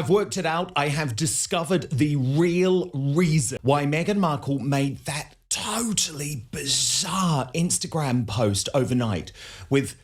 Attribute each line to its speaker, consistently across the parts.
Speaker 1: I've worked it out. I have discovered the real reason why Meghan Markle made that totally bizarre Instagram post overnight with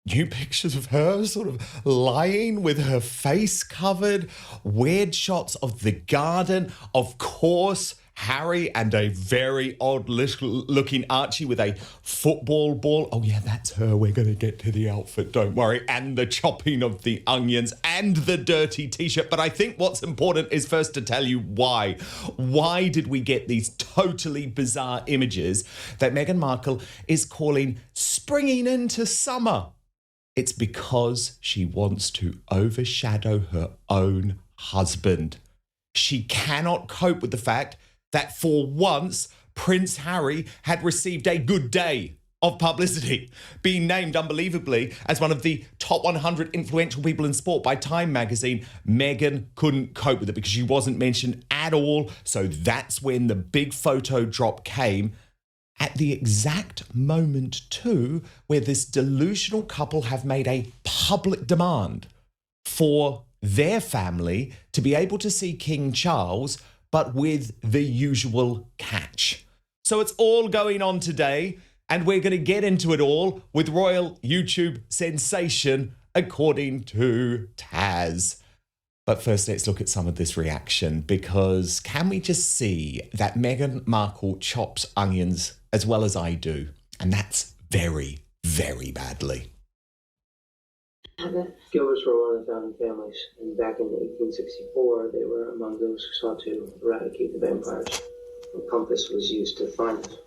Speaker 1: new pictures of her sort of lying with her face covered, weird shots of the garden, of course, Harry and a very odd looking Archie with a football ball. Oh yeah, that's her. We're going to get to the outfit, don't worry. And the chopping of the onions and the dirty t-shirt. But I think what's important is first to tell you why. Why did we get these totally bizarre images that Meghan Markle is calling springing into summer? It's because she wants to overshadow her own husband. She cannot cope with the fact that for once, Prince Harry had received a good day of publicity, being named unbelievably as one of the top 100 influential people in sport by Time magazine. Meghan couldn't cope with it because she wasn't mentioned at all. So that's when the big photo drop came at the exact moment too, where this delusional couple have made a public demand for their family to be able to see King Charles, but with the usual catch. So it's all going on today, and we're going to get into it all with royal YouTube sensation, according to Taz. But first, let's look at some of this reaction, because can we just see that Meghan Markle chops onions as well as I do? And that's very, very badly.
Speaker 2: Gilberts were one of the founding families, and back in 1864, they were among those who sought to eradicate the vampires. A compass was used to find them.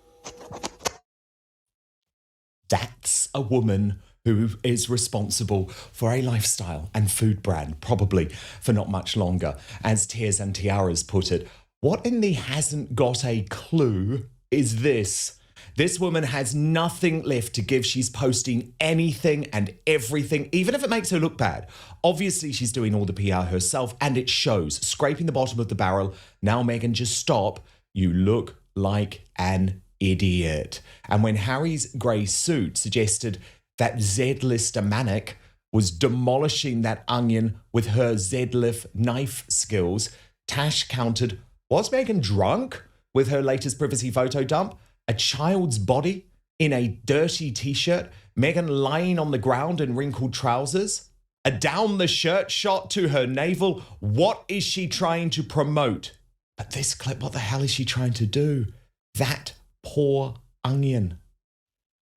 Speaker 1: That's a woman who is responsible for a lifestyle and food brand, probably for not much longer. As Tears and Tiaras put it, what in the hasn't got a clue is this? This woman has nothing left to give. She's posting anything and everything, even if it makes her look bad. Obviously, she's doing all the PR herself, and it shows. Scraping the bottom of the barrel. Now, Meghan, just stop. You look like an idiot. And when Harry's grey suit suggested that Z-lister Manic was demolishing that onion with her Z-lif knife skills, Tash countered, was Meghan drunk with her latest privacy photo dump? A child's body in a dirty t-shirt, Meghan lying on the ground in wrinkled trousers, a down the shirt shot to her navel. What is she trying to promote? But this clip, what the hell is she trying to do? That poor onion.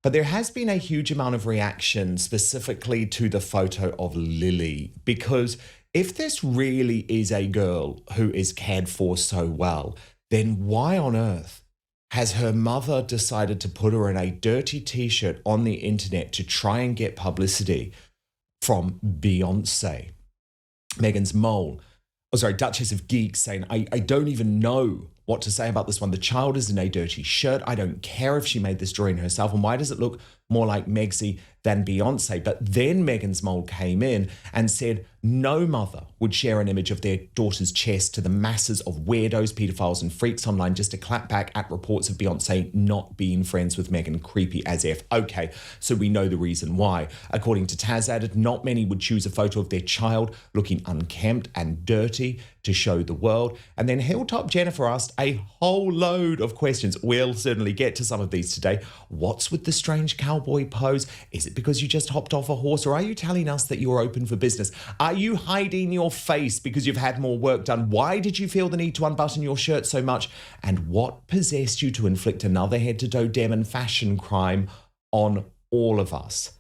Speaker 1: But there has been a huge amount of reaction specifically to the photo of Lily, because if this really is a girl who is cared for so well, then why on earth has her mother decided to put her in a dirty t-shirt on the internet to try and get publicity from Beyonce? Meghan's mole, Duchess of Geeks, saying, I don't even know what to say about this one. The child is in a dirty shirt. I don't care if she made this drawing herself. And why does it look more like Megsy than Beyonce? But then Meghan's mole came in and said no mother would share an image of their daughter's chest to the masses of weirdos, pedophiles and freaks online just to clap back at reports of Beyonce not being friends with Meghan. Creepy as F. Okay, so we know the reason why. According to Taz added, not many would choose a photo of their child looking unkempt and dirty to show the world. And then Hilltop Jennifer asked a whole load of questions. We'll certainly get to some of these today. What's with the strange cowboy pose? Is it because you just hopped off a horse, or are you telling us that you're open for business? Are you hiding your face because you've had more work done? Why did you feel the need to unbutton your shirt so much? And what possessed you to inflict another head-to-toe Demon fashion crime on all of us?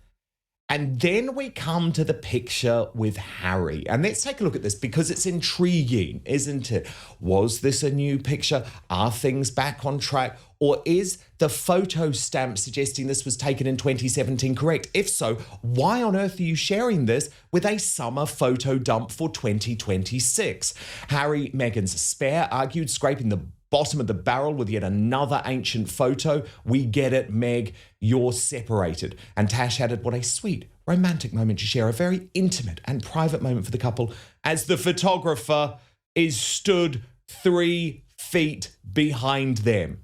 Speaker 1: And then we come to the picture with Harry. And let's take a look at this because it's intriguing, isn't it? Was this a new picture? Are things back on track? Or is the photo stamp suggesting this was taken in 2017 correct? If so, why on earth are you sharing this with a summer photo dump for 2026? Harry, Meghan's spare, argued, scraping the bottom of the barrel with yet another ancient photo. We get it, Meg, you're separated. And Tash added, what a sweet, romantic moment to share, a very intimate and private moment for the couple as the photographer is stood 3 feet behind them.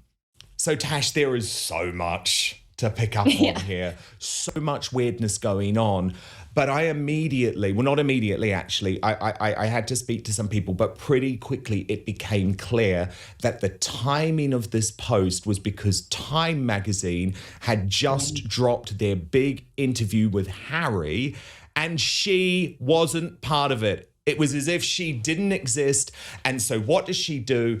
Speaker 1: So Tash, there is so much to pick up on here, so much weirdness going on. But I immediately, well, not immediately actually, I had to speak to some people, but pretty quickly it became clear that the timing of this post was because Time magazine had just dropped their big interview with Harry, and she wasn't part of it. It was as if she didn't exist. And so what does she do?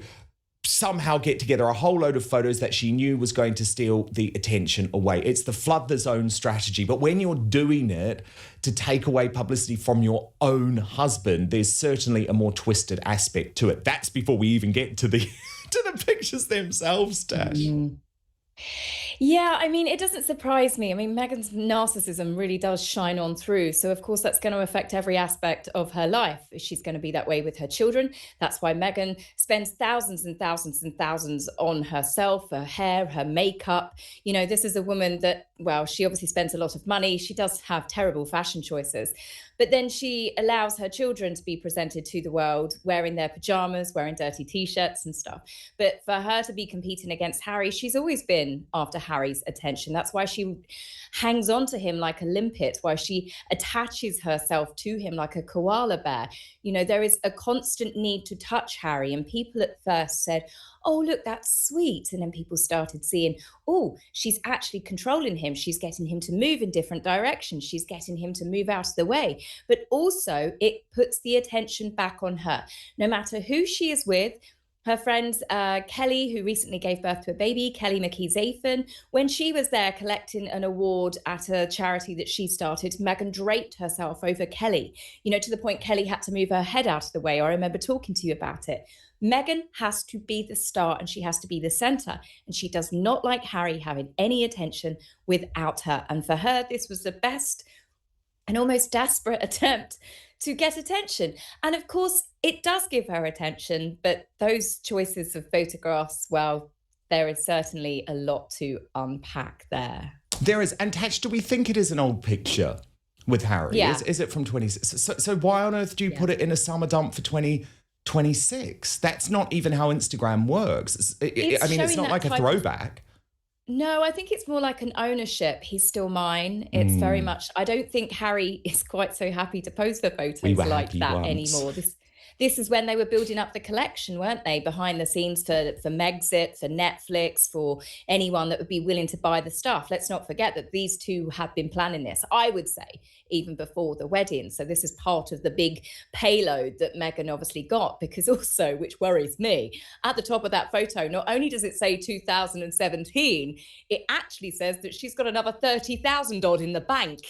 Speaker 1: Somehow get together a whole load of photos that she knew was going to steal the attention away. It's the flood the zone strategy. But when you're doing it to take away publicity from your own husband, there's certainly a more twisted aspect to it. That's before we even get to the to the pictures themselves, Tash.
Speaker 3: Yeah, I mean, it doesn't surprise me. I mean, Meghan's narcissism really does shine on through. So, of course, that's going to affect every aspect of her life. She's going to be that way with her children. That's why Meghan spends thousands and thousands and thousands on herself, her hair, her makeup. You know, this is a woman that, well, she obviously spends a lot of money. She does have terrible fashion choices. But then she allows her children to be presented to the world wearing their pajamas, wearing dirty T-shirts and stuff. But for her to be competing against Harry, she's always been after Harry's attention. That's why she hangs on to him like a limpet, why she attaches herself to him like a koala bear. You know, there is a constant need to touch Harry. And people at first said, oh, look, that's sweet. And then people started seeing, oh, she's actually controlling him. She's getting him to move in different directions. She's getting him to move out of the way. But also it puts the attention back on her. No matter who she is with, her friend Kelly, who recently gave birth to a baby, Kelly McKee-Zafin, when she was there collecting an award at a charity that she started, Meghan draped herself over Kelly, you know, to the point Kelly had to move her head out of the way. I remember talking to you about it. Meghan has to be the star and she has to be the center. And she does not like Harry having any attention without her. And for her, this was the best and almost desperate attempt to get attention. And of course, it does give her attention, but those choices of photographs, well, there is certainly a lot to unpack there.
Speaker 1: There is. And Tash, do we think it is an old picture with Harry?
Speaker 3: Yeah.
Speaker 1: Is it from 26? So why on earth do you put it in a summer dump for 2026? That's not even how Instagram works. It's not like a throwback.
Speaker 3: No, I think it's more like an ownership. He's still mine. It's very much, I don't think Harry is quite so happy to post the photos like that anymore. This is when they were building up the collection, weren't they? Behind the scenes for Megxit, for Netflix, for anyone that would be willing to buy the stuff. Let's not forget that these two have been planning this, I would say, even before the wedding. So this is part of the big payload that Meghan obviously got, because also, which worries me, at the top of that photo, not only does it say 2017, it actually says that she's got another 30,000 odd in the bank.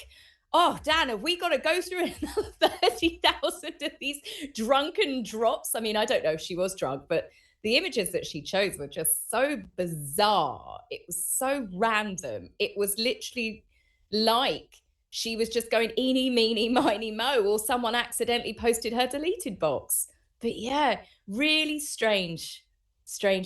Speaker 3: Oh, Dan, have we got to go through another 30,000 of these drunken drops? I mean, I don't know if she was drunk, but the images that she chose were just so bizarre. It was so random. It was literally like she was just going eeny, meeny, miny, mo, or someone accidentally posted her deleted box. But yeah, really strange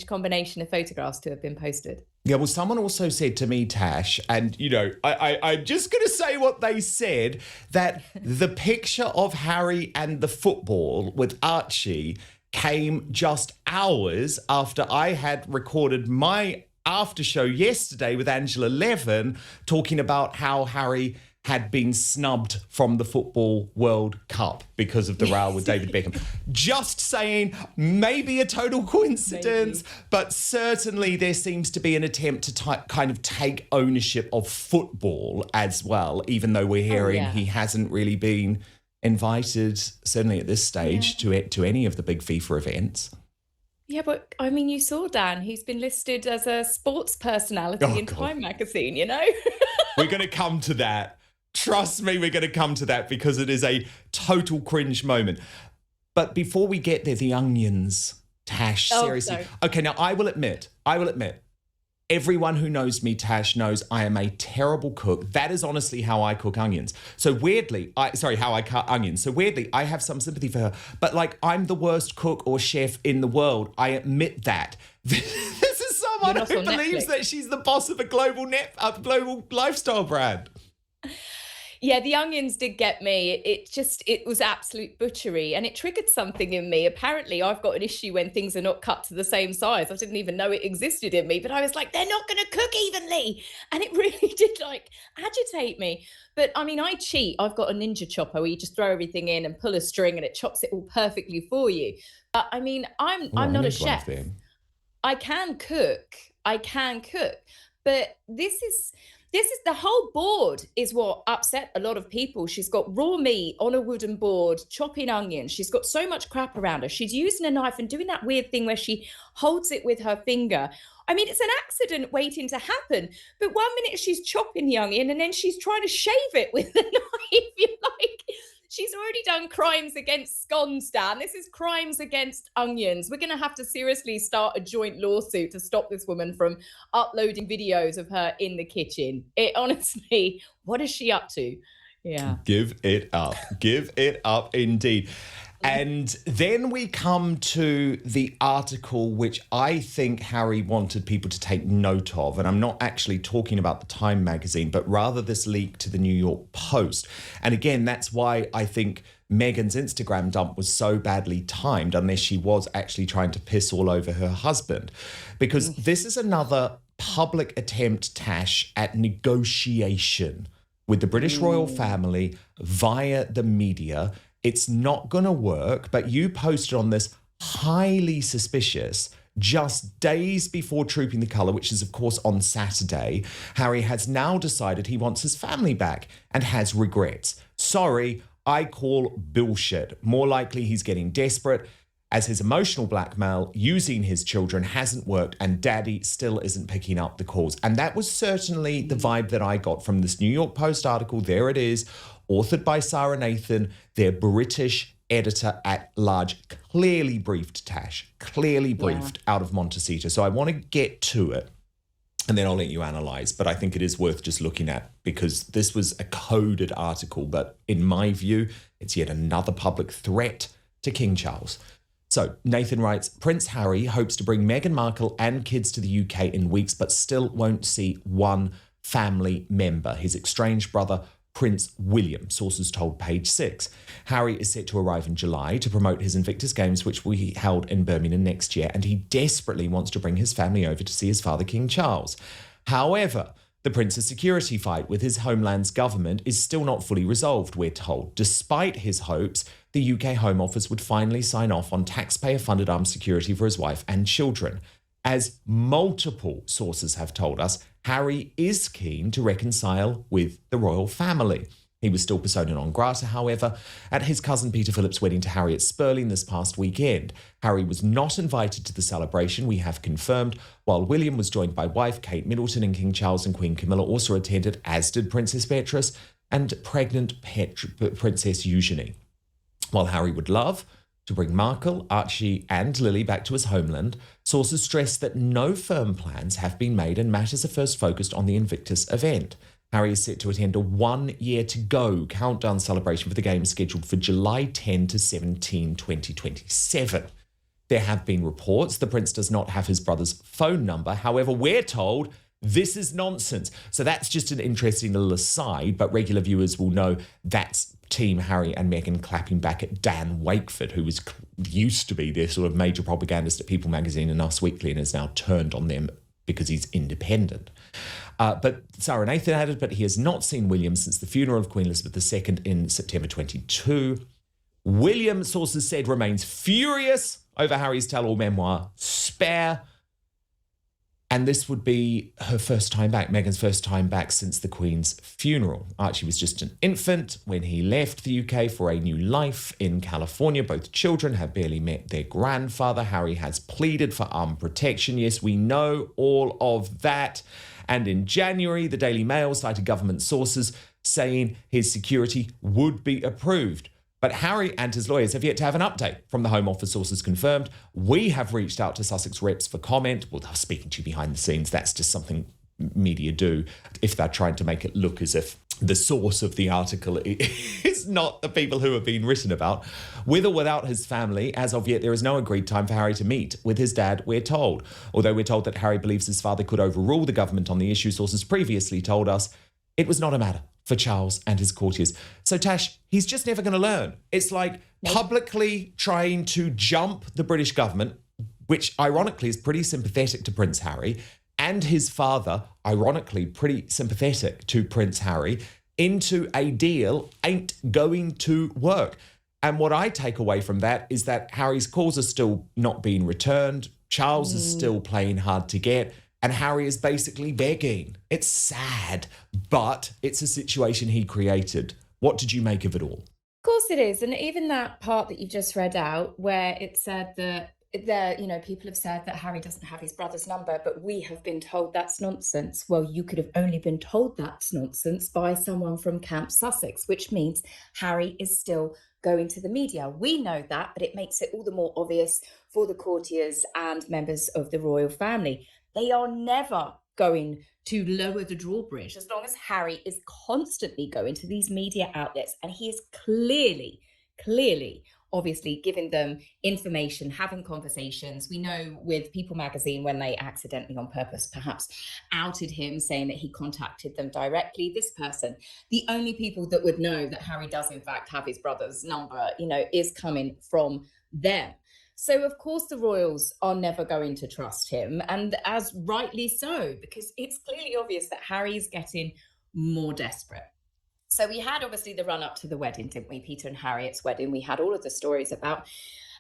Speaker 3: combination of photographs to have been posted.
Speaker 1: Yeah, well, someone also said to me, Tash, and, you know, I'm just going to say what they said, that the picture of Harry and the football with Archie came just hours after I had recorded my after show yesterday with Angela Levin, talking about how Harry had been snubbed from the Football World Cup because of the row with David Beckham. Just saying, maybe a total coincidence, but certainly there seems to be an attempt to kind of take ownership of football as well, even though we're hearing he hasn't really been invited, certainly at this stage, to any of the big FIFA events.
Speaker 3: Yeah, but I mean, you saw Dan, he's been listed as a sports personality in Time magazine, you know?
Speaker 1: We're going to come to that. Trust me, we're going to come to that because it is a total cringe moment. But before we get there, the onions, Tash, seriously. Okay, now I will admit, everyone who knows me, Tash, knows I am a terrible cook. That is honestly how I cook onions. So weirdly, how I cut onions. So weirdly, I have some sympathy for her. But like, I'm the worst cook or chef in the world. I admit that. This is someone who believes that she's the boss of a global lifestyle brand.
Speaker 3: Yeah, the onions did get me. It was absolute butchery, and it triggered something in me. Apparently, I've got an issue when things are not cut to the same size. I didn't even know it existed in me, but I was like, they're not going to cook evenly. And it really did like agitate me. But I mean, I cheat. I've got a ninja chopper where you just throw everything in and pull a string and it chops it all perfectly for you. But I mean,
Speaker 1: Oh,
Speaker 3: I'm
Speaker 1: I
Speaker 3: not a
Speaker 1: need one of
Speaker 3: chef.
Speaker 1: them.
Speaker 3: I can cook. I can cook. But this is the whole board is what upset a lot of people. She's got raw meat on a wooden board, chopping onions. She's got so much crap around her. She's using a knife and doing that weird thing where she holds it with her finger. I mean, it's an accident waiting to happen. But 1 minute she's chopping the onion and then she's trying to shave it with the knife. You're like, she's already done crimes against scones, Dan. This is crimes against onions. We're going to have to seriously start a joint lawsuit to stop this woman from uploading videos of her in the kitchen. It honestly, what is she up to? Yeah.
Speaker 1: Give it up. Give it up indeed. And then we come to the article which I think Harry wanted people to take note of. And I'm not actually talking about the Time magazine, but rather this leak to the New York Post. And again, that's why I think Meghan's Instagram dump was so badly timed, unless she was actually trying to piss all over her husband. Because this is another public attempt, Tash, at negotiation with the British royal family via the media. It's not going to work, but you posted on this highly suspicious just days before Trooping the Colour, which is, of course, on Saturday. Harry has now decided he wants his family back and has regrets. Sorry, I call bullshit. More likely he's getting desperate, as his emotional blackmail using his children hasn't worked and daddy still isn't picking up the calls. And that was certainly the vibe that I got from this New York Post article. There it is, authored by Sarah Nathan, their British editor at large, clearly briefed Tash, out of Montecito. So I want to get to it and then I'll let you analyse. But I think it is worth just looking at because this was a coded article. But in my view, it's yet another public threat to King Charles. So Nathan writes, Prince Harry hopes to bring Meghan Markle and kids to the UK in weeks, but still won't see one family member, his estranged brother, Prince William, sources told Page Six. Harry is set to arrive in July to promote his Invictus Games, which will be held in Birmingham next year, and he desperately wants to bring his family over to see his father, King Charles. However, the prince's security fight with his homeland's government is still not fully resolved, we're told. Despite his hopes, the UK Home Office would finally sign off on taxpayer-funded armed security for his wife and children. As multiple sources have told us, Harry is keen to reconcile with the royal family. He was still persona non grata, however, at his cousin Peter Philip's wedding to Harriet Spurling this past weekend. Harry was not invited to the celebration, we have confirmed, while William was joined by wife Kate Middleton, and King Charles and Queen Camilla also attended, as did Princess Beatrice and pregnant Princess Eugenie. While Harry would love to bring Markle, Archie and Lily back to his homeland, sources stress that no firm plans have been made and matters are first focused on the Invictus event. Harry is set to attend a 1 year to go countdown celebration for the Games scheduled for July 10 to 17, 2027. There have been reports the prince does not have his brother's phone number. However, we're told this is nonsense. So that's just an interesting little aside, but regular viewers will know that's Team Harry and Meghan clapping back at Dan Wakeford, who used to be their sort of major propagandist at People magazine and Us Weekly and has now turned on them because he's independent. But Sarah Nathan added, but he has not seen William since the funeral of Queen Elizabeth II in September 22. William, sources said, remains furious over Harry's tell-all memoir, Spare. And this would be her first time back, Meghan's first time back since the Queen's funeral. Archie was just an infant when he left the UK for a new life in California. Both children have barely met their grandfather. Harry has pleaded for armed protection. Yes, we know all of that. And in January, the Daily Mail cited government sources saying his security would be approved. But Harry and his lawyers have yet to have an update from the Home Office, sources confirmed. We have reached out to Sussex reps for comment. Well, they're speaking to you behind the scenes. That's just something media do if they're trying to make it look as if the source of the article is not the people who are being written about. With or without his family, as of yet, there is no agreed time for Harry to meet with his dad, we're told. Although we're told that Harry believes his father could overrule the government on the issue, sources previously told us it was not a matter for Charles and his courtiers. So, Tash, he's just never going to learn. It's like publicly trying to jump the British government, which ironically is pretty sympathetic to Prince Harry, and his father, ironically, pretty sympathetic to Prince Harry, into a deal ain't going to work. And what I take away from that is that Harry's calls are still not being returned. Charles is still playing hard to get. And Harry is basically begging. It's sad, but it's a situation he created. What did you make of it all?
Speaker 3: Of course it is. And even that part that you just read out where it said that people have said that Harry doesn't have his brother's number, but we have been told that's nonsense. Well, you could have only been told that's nonsense by someone from Camp Sussex, which means Harry is still going to the media. We know that, but it makes it all the more obvious for the courtiers and members of the royal family. They are never going to lower the drawbridge as long as Harry is constantly going to these media outlets. And he is clearly, obviously giving them information, having conversations. We know with People magazine, when they accidentally on purpose perhaps outed him, saying that he contacted them directly. This person, the only people that would know that Harry does in fact have his brother's number, is coming from them. So, of course, the royals are never going to trust him, and as rightly so, because it's clearly obvious that Harry's getting more desperate. So we had obviously the run up to the wedding, didn't we? Peter and Harriet's wedding. We had all of the stories about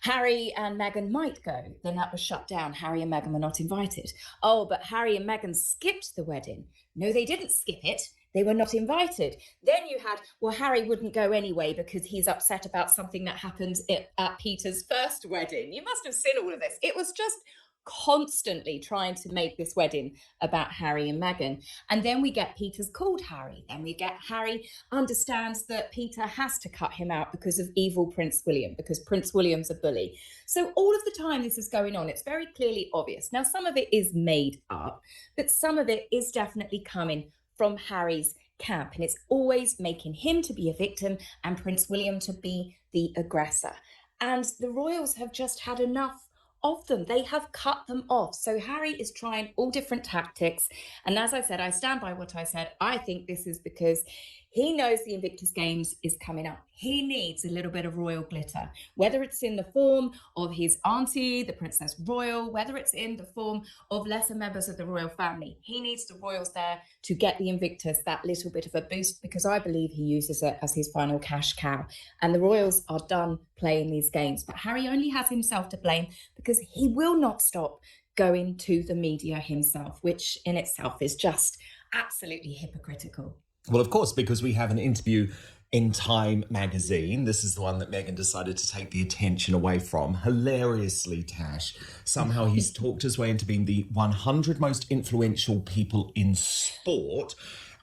Speaker 3: Harry and Meghan might go. Then that was shut down. Harry and Meghan were not invited. Oh, but Harry and Meghan skipped the wedding. No, they didn't skip it. They were not invited. Then you had, well, Harry wouldn't go anyway because he's upset about something that happened at Peter's first wedding. You must have seen all of this. It was just constantly trying to make this wedding about Harry and Meghan. And then we get Peter's called Harry. Then we get Harry understands that Peter has to cut him out because of evil Prince William, because Prince William's a bully. So all of the time this is going on, it's very clearly obvious. Now, some of it is made up, but some of it is definitely coming from Harry's camp. And it's always making him to be a victim and Prince William to be the aggressor. And the royals have just had enough of them. They have cut them off. So Harry is trying all different tactics. And as I said, I stand by what I said. I think this is because he knows the Invictus Games is coming up. He needs a little bit of royal glitter, whether it's in the form of his auntie, the Princess Royal, whether it's in the form of lesser members of the royal family. He needs the royals there to get the Invictus that little bit of a boost, because I believe he uses it as his final cash cow. And the royals are done playing these games. But Harry only has himself to blame because he will not stop going to the media himself, which in itself is just absolutely hypocritical.
Speaker 1: Well, of course, because we have an interview in Time magazine. This is the one that Meghan decided to take the attention away from. Hilariously, Tash. Somehow he's talked his way into being the 100 most influential people in sport.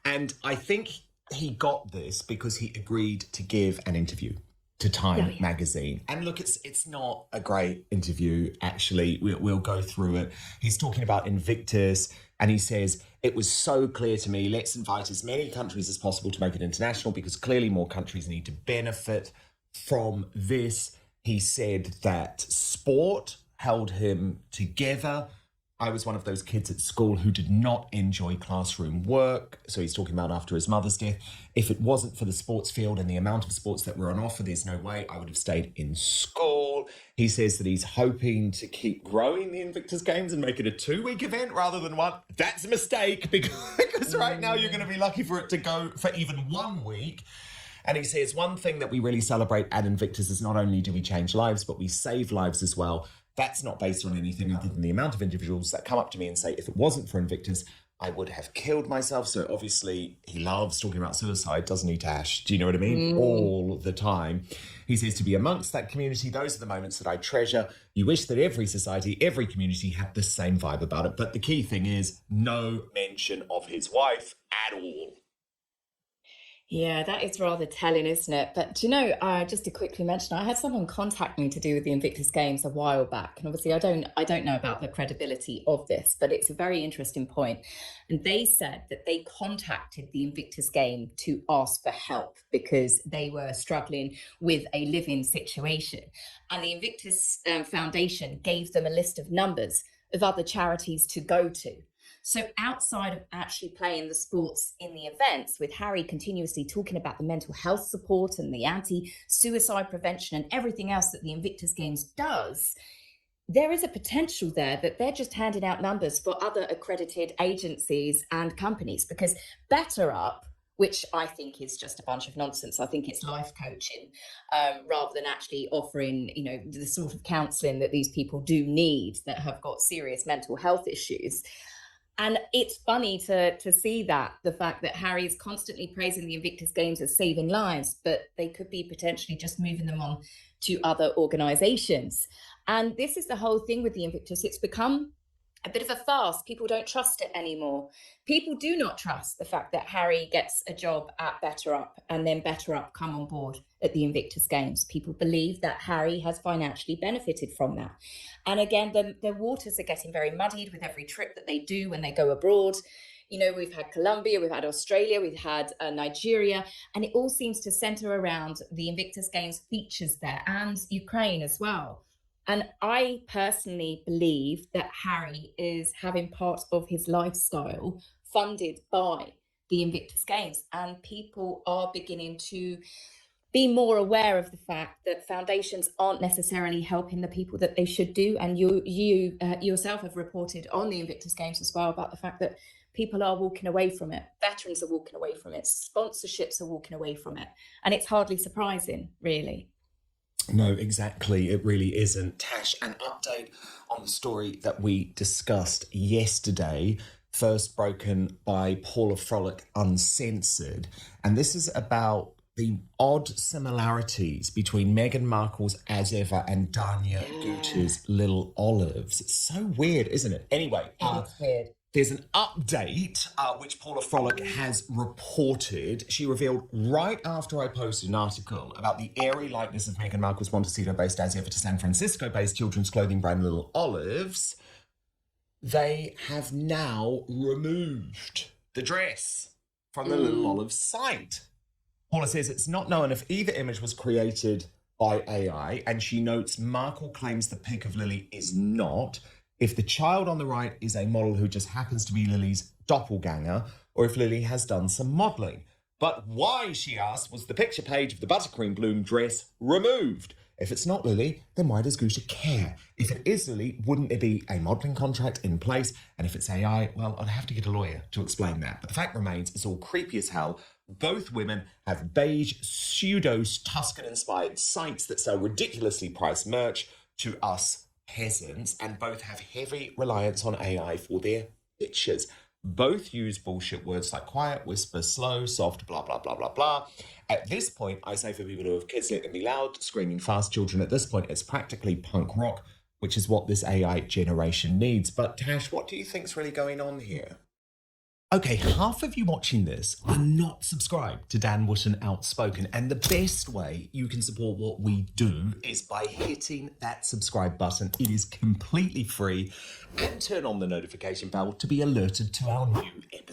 Speaker 1: And I think he got this because he agreed to give an interview to Time magazine. And look, it's not a great interview, actually. We'll go through it. He's talking about Invictus, and he says, it was so clear to me, let's invite as many countries as possible to make it international, because clearly more countries need to benefit from this. He said that sport held him together. I was one of those kids at school who did not enjoy classroom work. So he's talking about after his mother's death. If it wasn't for the sports field and the amount of sports that were on offer, there's no way I would have stayed in school. He says that he's hoping to keep growing the Invictus Games and make it a 2-week event rather than one. That's a mistake, because right now you're going to be lucky for it to go for even 1 week. And he says one thing that we really celebrate at Invictus is not only do we change lives, but we save lives as well. That's not based on anything other than the amount of individuals that come up to me and say, if it wasn't for Invictus, I would have killed myself. So obviously he loves talking about suicide, doesn't he, Tash? Do you know what I mean? All the time. He says to be amongst that community, those are the moments that I treasure. You wish that every society, every community had the same vibe about it. But the key thing is no mention of his wife at all.
Speaker 3: Yeah, that is rather telling, isn't it? But do you know, just to quickly mention, I had someone contact me to do with the Invictus Games a while back. And obviously I don't know about the credibility of this, but it's a very interesting point. And they said that they contacted the Invictus Game to ask for help because they were struggling with a living situation. And the Invictus Foundation gave them a list of numbers of other charities to go to. So outside of actually playing the sports in the events, with Harry continuously talking about the mental health support and the anti-suicide prevention and everything else that the Invictus Games does, there is a potential there that they're just handing out numbers for other accredited agencies and companies, because Better Up, which I think is just a bunch of nonsense. I think it's life coaching, rather than actually offering, the sort of counselling that these people do need that have got serious mental health issues. And it's funny to see the fact that Harry is constantly praising the Invictus Games as saving lives, but they could be potentially just moving them on to other organisations. And this is the whole thing with the Invictus. It's become a bit of a farce. People don't trust it anymore. People do not trust the fact that Harry gets a job at Better Up and then Better Up come on board at the Invictus Games. People believe that Harry has financially benefited from that. And again, the waters are getting very muddied with every trip that they do when they go abroad. We've had Colombia, we've had Australia, we've had Nigeria, and it all seems to centre around the Invictus Games features there, and Ukraine as well. And I personally believe that Harry is having part of his lifestyle funded by the Invictus Games, and people are beginning to be more aware of the fact that foundations aren't necessarily helping the people that they should do. And you yourself have reported on the Invictus Games as well about the fact that people are walking away from it. Veterans are walking away from it. Sponsorships are walking away from it. And it's hardly surprising, really.
Speaker 1: No, exactly. It really isn't. Tash, an update on the story that we discussed yesterday, first broken by Paula Frolic Uncensored. And this is about the odd similarities between Meghan Markle's As Ever and Dania Guta's Little Olives. It's so weird, isn't it? Anyway,
Speaker 3: It's weird.
Speaker 1: There's an update which Paula Frolic has reported. She revealed right after I posted an article about the airy likeness of Meghan Markle's Montecito-based As Ever to San Francisco-based children's clothing brand Little Olives. They have now removed the dress from the Little Olives site. Paula says it's not known if either image was created by AI, and she notes Markle claims the pic of Lily is not. If the child on the right is a model who just happens to be Lily's doppelganger, or if Lily has done some modelling. But why, she asked, was the picture page of the buttercream bloom dress removed? If it's not Lily, then why does Gusha care? If it is Lily, wouldn't there be a modelling contract in place? And if it's AI, well, I'd have to get a lawyer to explain that. But the fact remains, it's all creepy as hell. Both women have beige, pseudo-Tuscan-inspired sites that sell ridiculously priced merch to us peasants, and both have heavy reliance on AI for their pictures. Both use bullshit words like quiet, whisper, slow, soft, blah, blah, blah, blah, blah. At this point, I say for people who have kids, let them be loud, screaming fast children. At this point, it's practically punk rock, which is what this AI generation needs. But Tash, what do you think's really going on here? Okay, half of you watching this are not subscribed to Dan Wootton Outspoken, and the best way you can support what we do is by hitting that subscribe button. It is completely free, and turn on the notification bell to be alerted to our new episodes.